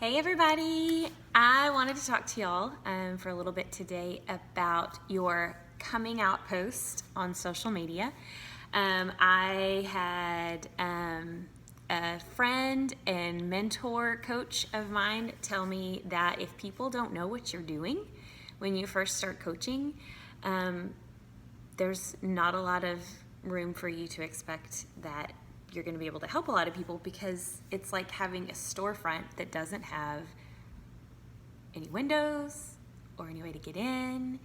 Hey everybody! I wanted to talk to y'all for a little bit today about your coming out post on social media. I had a friend and mentor coach of mine tell me that if people don't know what you're doing when you first start coaching, there's not a lot of room for you to expect that you're going to be able to help a lot of people, because it's like having a storefront that doesn't have any windows or any way to get in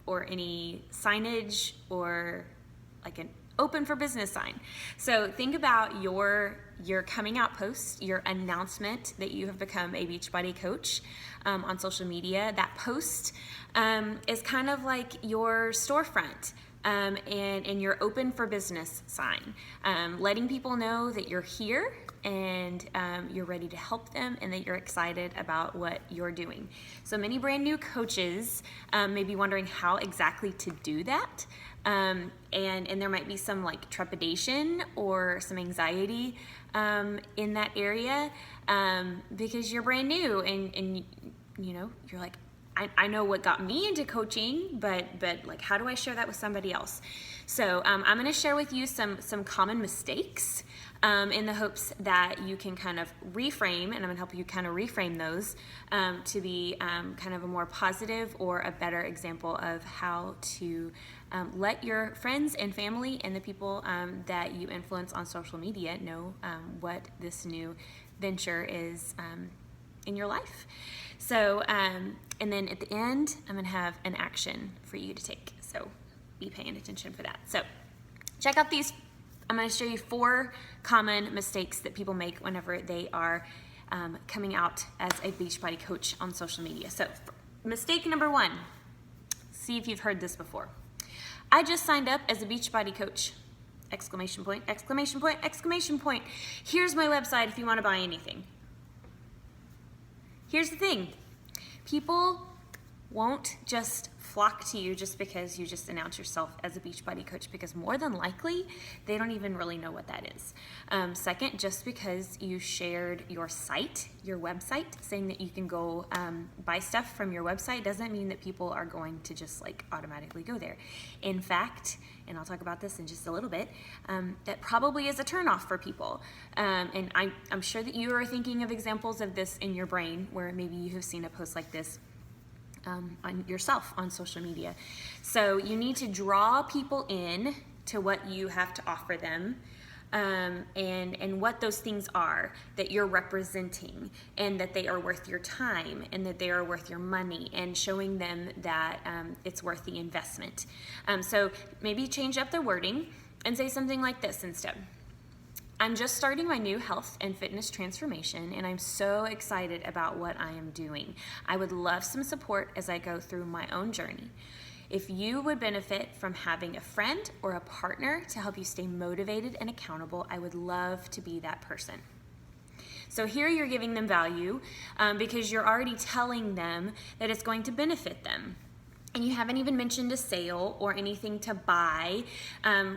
or any signage or like an open for business sign. So think about your coming out post, your announcement that you have become a Beachbody coach on social media. That post is kind of like your storefront. And your open for business sign, letting people know that you're here and you're ready to help them and that you're excited about what you're doing. So many brand new coaches may be wondering how exactly to do that, and there might be some like trepidation or some anxiety in that area because you're brand new and you know, you're like, I know what got me into coaching, but like, how do I share that with somebody else? So I'm going to share with you some common mistakes in the hopes that you can kind of reframe, and I'm going to help you kind of reframe those to be kind of a more positive or a better example of how to let your friends and family and the people that you influence on social media know what this new venture is in your life. So, and then at the end, I'm going to have an action for you to take. So be paying attention for that. So check out these. I'm going to show you 4 common mistakes that people make whenever they are coming out as a Beachbody coach on social media. So mistake number 1, see if you've heard this before. I just signed up as a Beachbody coach. Exclamation point, exclamation point, exclamation point. Here's my website if you want to buy anything. Here's the thing, people won't just flock to you just because you just announce yourself as a Beachbody coach, because more than likely, they don't even really know what that is. Second, just because you shared your site, your website, saying that you can go buy stuff from your website doesn't mean that people are going to just like automatically go there. In fact, and I'll talk about this in just a little bit, that probably is a turnoff for people. And I'm sure that you are thinking of examples of this in your brain where maybe you have seen a post like this on yourself on social media. So you need to draw people in to what you have to offer them, and what those things are that you're representing, and that they are worth your time, and that they are worth your money, and showing them that it's worth the investment. So maybe change up the wording and say something like this instead. I'm just starting my new health and fitness transformation, and I'm so excited about what I am doing. I would love some support as I go through my own journey. If you would benefit from having a friend or a partner to help you stay motivated and accountable, I would love to be that person. So here you're giving them value because you're already telling them that it's going to benefit them. And you haven't even mentioned a sale or anything to buy,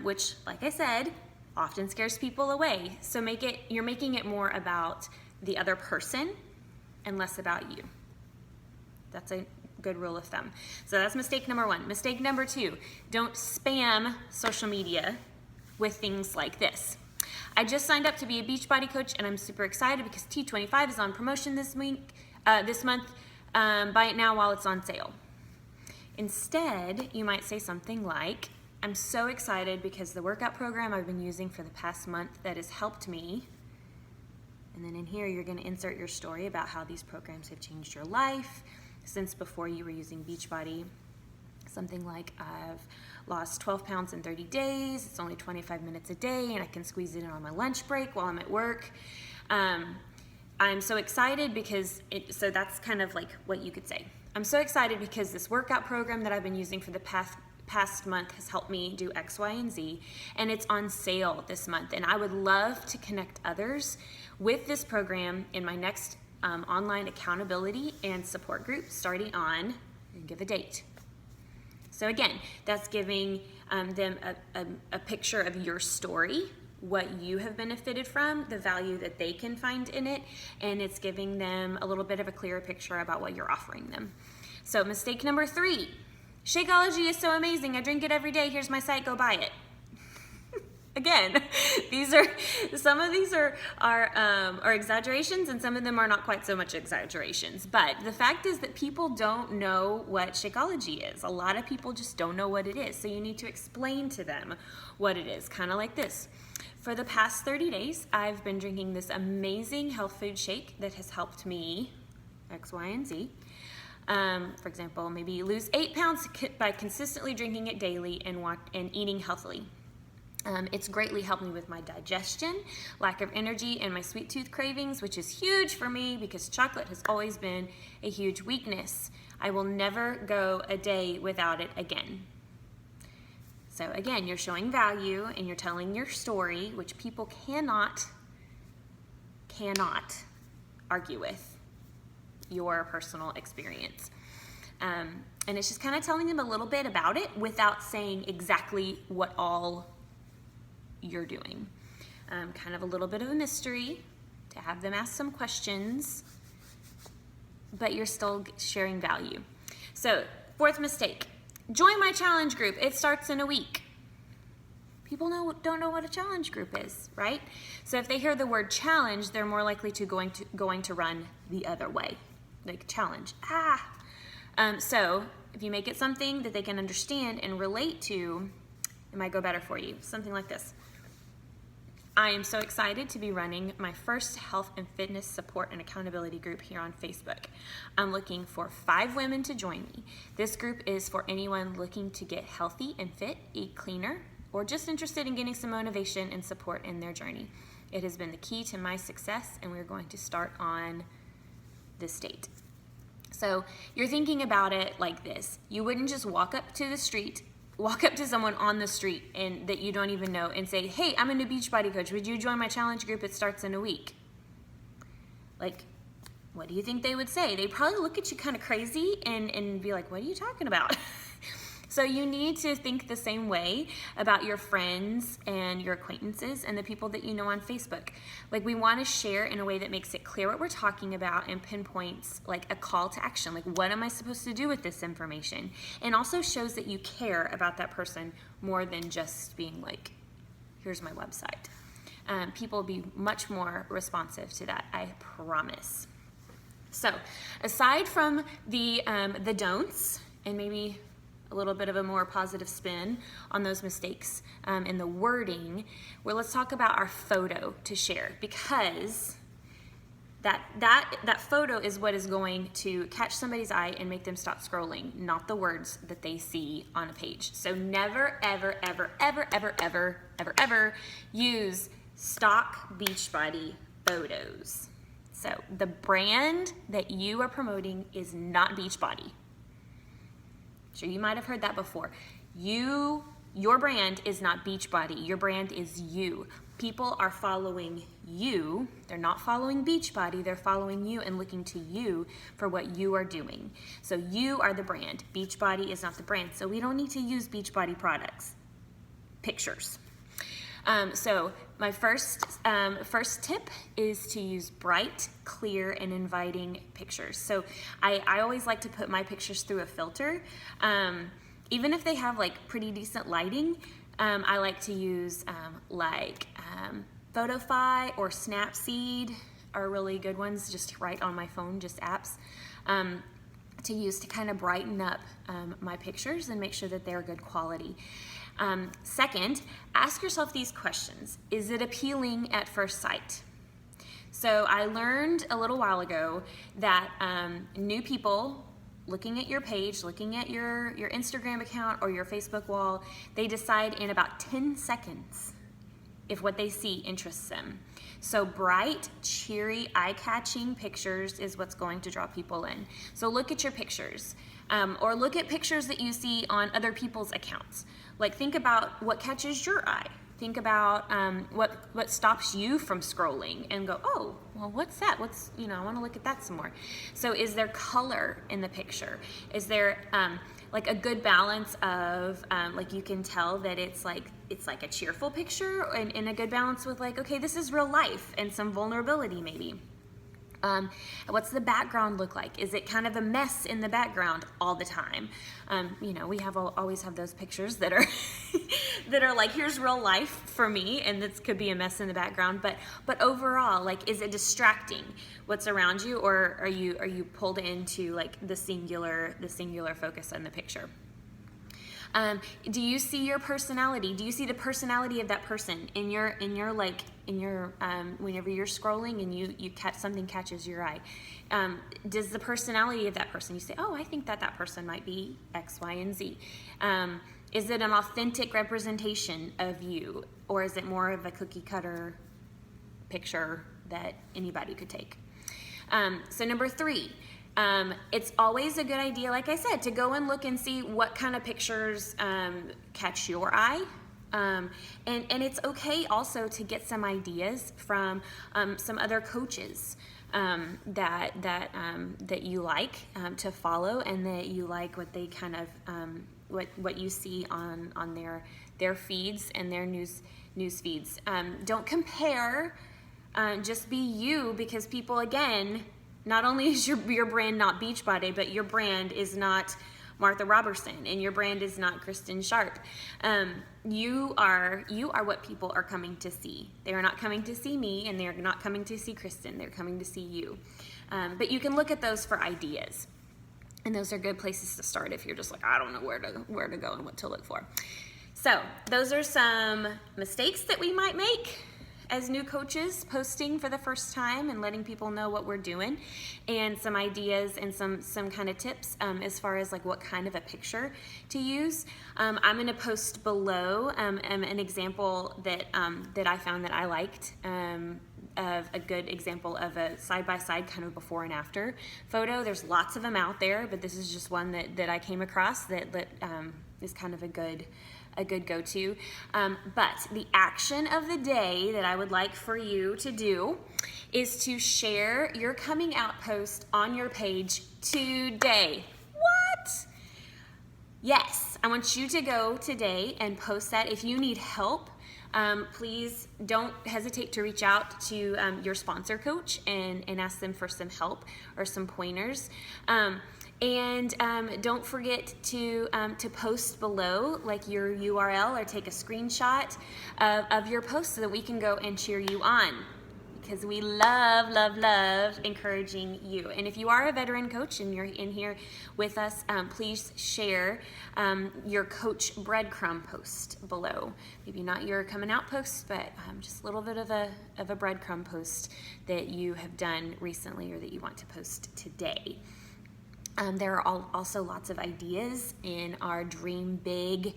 which, like I said, often scares people away. So you're making it more about the other person and less about you. That's a good rule of thumb. So that's mistake number 1. Mistake number 2, don't spam social media with things like this. I just signed up to be a Beachbody coach, and I'm super excited because T25 is on promotion this month. Buy it now while it's on sale. Instead, you might say something like, I'm so excited because the workout program I've been using for the past month that has helped me. And then in here, you're going to insert your story about how these programs have changed your life since before you were using Beachbody. Something like, I've lost 12 pounds in 30 days. It's only 25 minutes a day, and I can squeeze it in on my lunch break while I'm at work. I'm so excited because so that's kind of like what you could say. I'm so excited because this workout program that I've been using for the past month has helped me do X, Y, and Z, and it's on sale this month. And I would love to connect others with this program in my next online accountability and support group starting on, and give a date. So again, that's giving them a picture of your story what you have benefited from, the value that they can find in it, and it's giving them a little bit of a clearer picture about what you're offering them. So mistake number 3, Shakeology is so amazing. I drink it every day. Here's my site, go buy it. Again, some of these are exaggerations, and some of them are not quite so much exaggerations. But the fact is that people don't know what Shakeology is. A lot of people just don't know what it is. So you need to explain to them what it is, kind of like this. For the past 30 days, I've been drinking this amazing health food shake that has helped me X, Y, and Z. For example, maybe lose 8 pounds by consistently drinking it daily and eating healthily. It's greatly helped me with my digestion, lack of energy, and my sweet tooth cravings, which is huge for me because chocolate has always been a huge weakness. I will never go a day without it again. So again, you're showing value and you're telling your story, which people cannot argue with your personal experience. And it's just kind of telling them a little bit about it without saying exactly what all you're doing. Kind of a little bit of a mystery to have them ask some questions, but you're still sharing value. So 4th mistake, join my challenge group. It starts in a week. People don't know what a challenge group is, right? So if they hear the word challenge, they're more likely to going to run the other way, like challenge. So if you make it something that they can understand and relate to, it might go better for you. Something like this. I am so excited to be running my first health and fitness support and accountability group here on Facebook. I'm looking for 5 women to join me. This group is for anyone looking to get healthy and fit, eat cleaner, or just interested in getting some motivation and support in their journey. It has been the key to my success, and we're going to start on this date. So you're thinking about it like this. You wouldn't just walk up to someone on the street and that you don't even know and say, hey, I'm a new Beachbody coach. Would you join my challenge group? It starts in a week. Like, what do you think they would say? They'd probably look at you kind of crazy and be like, what are you talking about? So you need to think the same way about your friends and your acquaintances and the people that you know on Facebook. Like, we want to share in a way that makes it clear what we're talking about and pinpoints like a call to action. Like, what am I supposed to do with this information? And also shows that you care about that person more than just being like, here's my website. People will be much more responsive to that, I promise. So aside from the don'ts and maybe a little bit of a more positive spin on those mistakes in the wording, let's talk about our photo to share, because that photo is what is going to catch somebody's eye and make them stop scrolling, not the words that they see on a page. So never, ever, ever, ever, ever, ever, ever, ever use stock Beachbody photos. So the brand that you are promoting is not Beachbody. So you might have heard that before. Your brand is not Beachbody. Your brand is you. People are following you. They're not following Beachbody. They're following you and looking to you for what you are doing. So you are the brand. Beachbody is not the brand. So we don't need to use Beachbody products. Pictures. So my first tip is to use bright, clear, and inviting pictures. So I always like to put my pictures through a filter. Even if they have like pretty decent lighting, I like to use Photofy or Snapseed are really good ones, just right on my phone, just apps, to use to kind of brighten up my pictures and make sure that they're good quality. Second, ask yourself these questions. Is it appealing at first sight? So I learned a little while ago that new people looking at your page, looking at your Instagram account or your Facebook wall, they decide in about 10 seconds if what they see interests them. So bright, cheery, eye-catching pictures is what's going to draw people in. So look at your pictures, or look at pictures that you see on other people's accounts. Like, think about what catches your eye. Think about what stops you from scrolling and go, oh, well, what's that? I want to look at that some more. So is there color in the picture? Is there like a good balance of like you can tell that it's like a cheerful picture and a good balance with like, okay, this is real life and some vulnerability maybe. What's the background look like? Is it kind of a mess in the background all the time? We always have those pictures that are that are like, here's real life for me, and this could be a mess in the background. But overall, like, is it distracting what's around you, or are you pulled into like the singular focus on the picture? Do you see your personality? Do you see the personality of that person in your whenever you're scrolling and you something catches your eye? Does the personality of that person, you say, oh, I think that person might be X, Y, and Z. Is it an authentic representation of you, or is it more of a cookie cutter picture that anybody could take? So number 3. It's always a good idea, like I said, to go and look and see what kind of pictures catch your eye. And it's okay also to get some ideas from some other coaches that you like to follow, and that you like what they kind of what you see on their feeds and their news feeds. Don't compare. Just be you, because people, again, not only is your brand not Beachbody, but your brand is not Martha Robertson, and your brand is not Kristen Sharp. You are what people are coming to see. They are not coming to see me, and they're not coming to see Kristen. They're coming to see you. But you can look at those for ideas, and those are good places to start if you're just like, I don't know where to go and what to look for. So those are some mistakes that we might make as new coaches, posting for the first time and letting people know what we're doing, and some ideas and some kind of tips as far as like what kind of a picture to use. I'm going to post below an example that I found that I liked, of a good example of a side-by-side kind of before and after photo. There's lots of them out there, but this is just one that I came across that is kind of a good go-to. But the action of the day that I would like for you to do is to share your coming out post on your page today. What? Yes, I want you to go today and post that. If you need help, please don't hesitate to reach out to your sponsor coach and ask them for some help or some pointers. And don't forget to post below, like your URL, or take a screenshot of your post so that we can go and cheer you on, because we love encouraging you. And if you are a veteran coach and you're in here with us, please share your coach breadcrumb post below. Maybe not your coming out post, but just a little bit of a breadcrumb post that you have done recently or that you want to post today. There are also lots of ideas in our Dream Big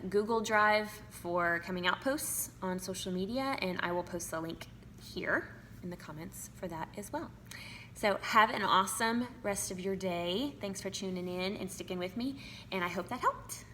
Google Drive for coming out posts on social media, and I will post the link here in the comments for that as well. So have an awesome rest of your day. Thanks for tuning in and sticking with me, and I hope that helped.